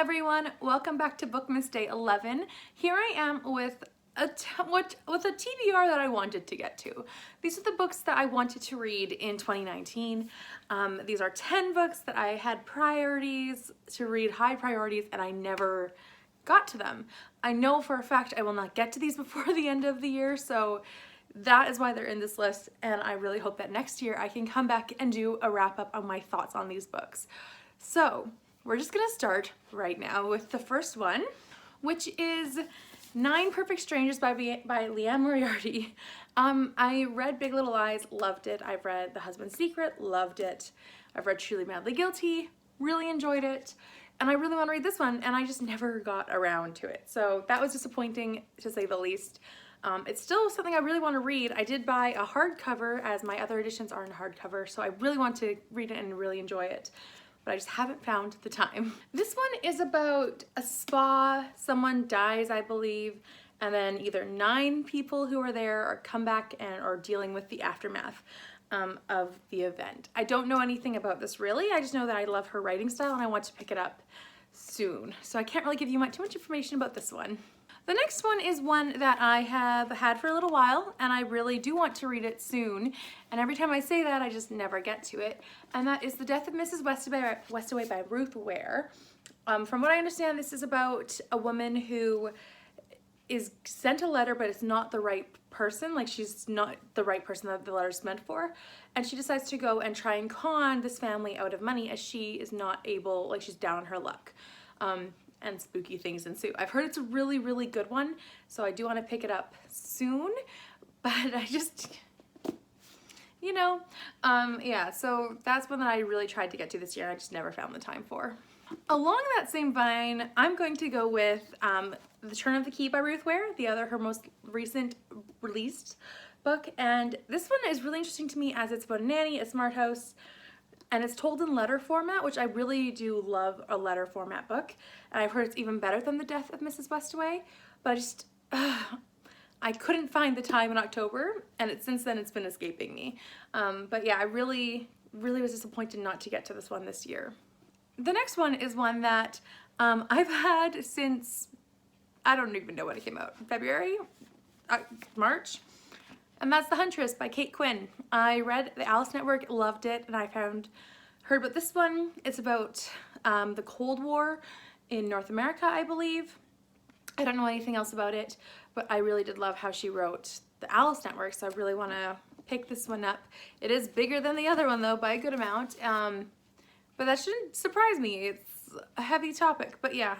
everyone, welcome back to Bookmas Day 11. Here I am with a TBR that I wanted to get to. These are the books that I wanted to read in 2019. These are 10 books that I had priorities to read, high priorities, and I never got to them. I know for a fact I will not get to these before the end of the year, so that is why they're in this list, and I really hope that next year I can come back and do a wrap up on my thoughts on these books. So we're just gonna start right now with the first one, which is 9 Perfect Strangers by Liane Moriarty. I read Big Little Lies, loved it. I've read The Husband's Secret, loved it. I've read Truly Madly Guilty, really enjoyed it. And I really want to read this one, and I just never got around to it. So that was disappointing, to say the least. It's still something I really want to read. I did buy a hardcover, as my other editions are in hardcover, so I really want to read it and really enjoy it. But I just haven't found the time. This one is about a spa. Someone dies, I believe, and then either 9 people who are there are come back and are dealing with the aftermath of the event. I don't know anything about this really. I just know that I love her writing style and I want to pick it up soon. So I can't really give you too much information about this one. The next one is one that I have had for a little while, and I really do want to read it soon. And every time I say that, I just never get to it. And that is The Death of Mrs. Westaway by Ruth Ware. From what I understand, this is about a woman who is sent a letter, but it's not the right person. Like, she's not the right person that the letter's meant for. And she decides to go and try and con this family out of money, as she is not able, like, she's down on her luck. And spooky things ensue. I've heard it's a really, really good one, so I do want to pick it up soon, but I just, you know, yeah, so that's one that I really tried to get to this year and I just never found the time for. Along that same vein, I'm going to go with The Turn of the Key by Ruth Ware, her most recent released book, and this one is really interesting to me as it's about a nanny, a smart house, and it's told in letter format, which I really do love a letter format book. And I've heard it's even better than The Death of Mrs. Westaway, but I couldn't find the time in October, and since then it's been escaping me. But yeah, I really, really was disappointed not to get to this one this year. The next one is one that I've had since, I don't even know when it came out, February? March? And that's The Huntress by Kate Quinn. I read The Alice Network, loved it, and I heard about this one. It's about the Cold War in North America, I believe. I don't know anything else about it, but I really did love how she wrote The Alice Network, so I really want to pick this one up. It is bigger than the other one, though, by a good amount, but that shouldn't surprise me. It's a heavy topic, but yeah.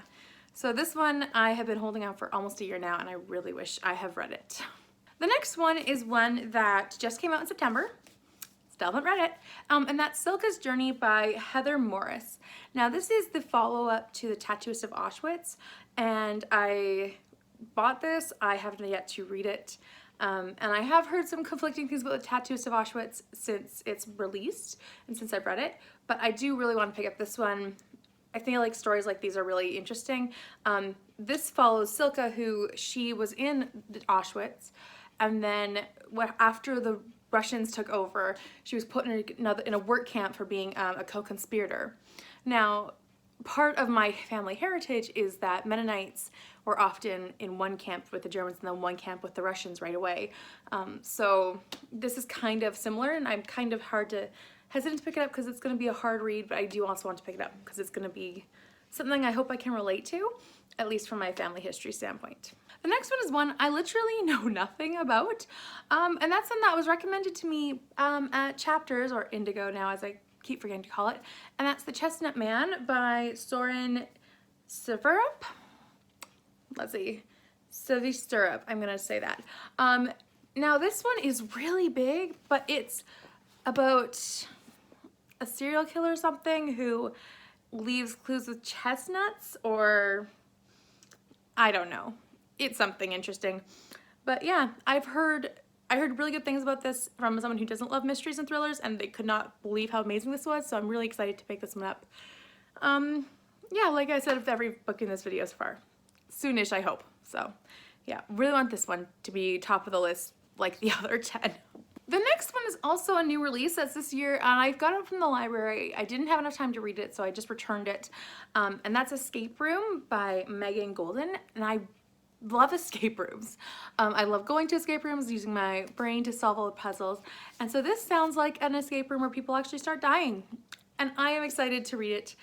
So this one I have been holding out for almost a year now, and I really wish I have read it. The next one is one that just came out in September. Still haven't read it. And that's Silicas Journey by Heather Morris. Now this is the follow-up to The Tattooist of Auschwitz, and I bought this. I haven't yet to read it. And I have heard some conflicting things about The Tattooist of Auschwitz since it's released and since I've read it, but I do really want to pick up this one. I think like stories like these are really interesting. This follows Silka, who she was in Auschwitz, and then after the Russians took over, she was put in a work camp for being a co-conspirator. Now, part of my family heritage is that Mennonites were often in one camp with the Germans and then one camp with the Russians right away. So this is kind of similar, and I'm kind of hesitant to pick it up because it's going to be a hard read, but I do also want to pick it up because it's going to be something I hope I can relate to, at least from my family history standpoint. The next one is one I literally know nothing about, and that's one that was recommended to me at Chapters, or Indigo now as I keep forgetting to call it, and that's The Chestnut Man by Soren Sverdrup. Let's see, Sverdrup, I'm gonna say that. Now this one is really big, but it's about a serial killer or something who leaves clues with chestnuts, or I don't know. It's something interesting. But yeah, I heard really good things about this from someone who doesn't love mysteries and thrillers, and they could not believe how amazing this was, so I'm really excited to pick this one up. Yeah, like I said with every book in this video so far. Soonish, I hope. So yeah, really want this one to be top of the list like the other 10. The The next one is also a new release that's this year, and I got it from the library. I didn't have enough time to read it, so I just returned it. And that's Escape Room by Megan Golden, and I love escape rooms. I love going to escape rooms, using my brain to solve all the puzzles. And so this sounds like an escape room where people actually start dying. And I am excited to read it.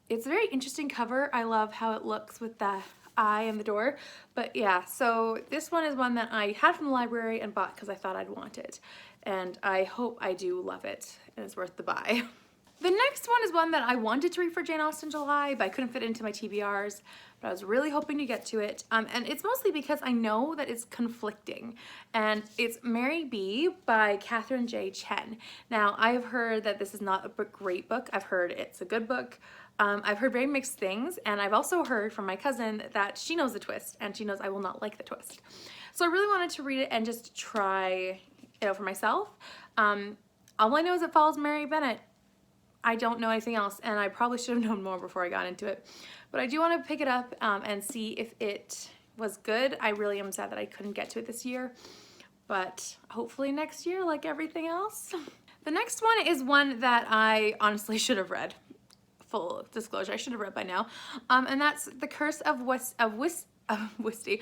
It's a very interesting cover. I love how it looks with the eye and the door. But yeah, so this one is one that I had from the library and bought because I thought I'd want it. And I hope I do love it and it's worth the buy. The next one is one that I wanted to read for Jane Austen July, but I couldn't fit into my TBRs, but I was really hoping to get to it. And it's mostly because I know that it's conflicting. And it's Mary B. by Catherine J. Chen. Now, I have heard that this is not a great book. I've heard it's a good book. I've heard very mixed things, and I've also heard from my cousin that she knows the twist, and she knows I will not like the twist. So I really wanted to read it and just try it out for myself. All I know is it follows Mary Bennet. I don't know anything else, and I probably should have known more before I got into it. But I do want to pick it up and see if it was good. I really am sad that I couldn't get to it this year, but hopefully next year, like everything else. The next one is one that I honestly should have read. Full disclosure, I should have read by now. And that's The Curse of Misty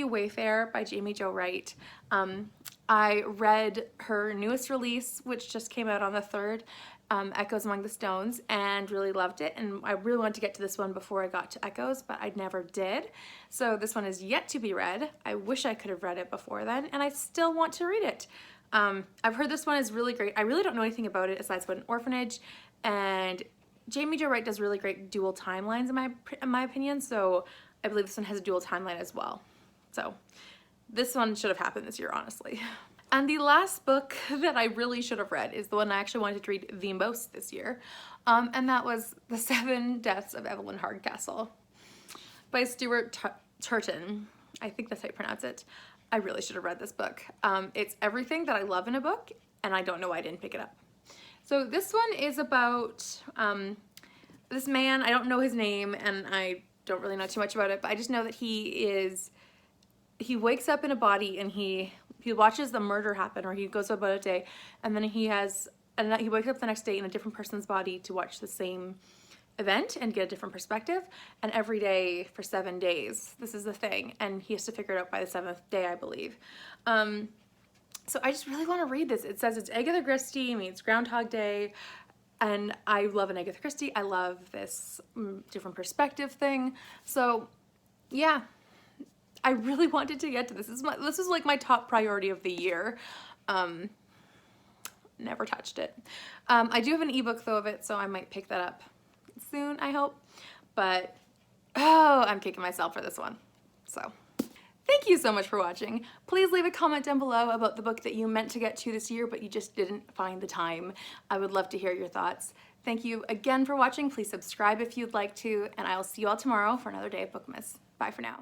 Wayfair by Jamie Jo Wright. I read her newest release, which just came out on the 3rd, Echoes Among the Stones, and really loved it. And I really wanted to get to this one before I got to Echoes, but I never did. So this one is yet to be read. I wish I could have read it before then, and I still want to read it. I've heard this one is really great. I really don't know anything about it aside from an orphanage, and Jamie Jo Wright does really great dual timelines in my opinion, so I believe this one has a dual timeline as well. So this one should have happened this year, honestly. And the last book that I really should have read is the one I actually wanted to read the most this year, and that was The 7 Deaths of Evelyn Hardcastle by Stuart Turton. I think that's how you pronounce it. I really should have read this book. It's everything that I love in a book, and I don't know why I didn't pick it up. So this one is about this man. I don't know his name, and I don't really know too much about it, but I just know that he wakes up in a body, and he watches the murder happen, or he goes about a day, and then he wakes up the next day in a different person's body to watch the same event and get a different perspective, and every day for 7 days. This is the thing, and he has to figure it out by the 7th day, I believe. So I just really want to read this. It says it's Agatha Christie meets Groundhog Day, and I love an Agatha Christie. I love this different perspective thing. So yeah, I really wanted to get to this. This is like my top priority of the year. Never touched it. I do have an ebook though of it, so I might pick that up soon, I hope. But oh, I'm kicking myself for this one. So thank you so much for watching. Please leave a comment down below about the book that you meant to get to this year, but you just didn't find the time. I would love to hear your thoughts. Thank you again for watching. Please subscribe if you'd like to, and I'll see you all tomorrow for another day of Bookmas. Bye for now.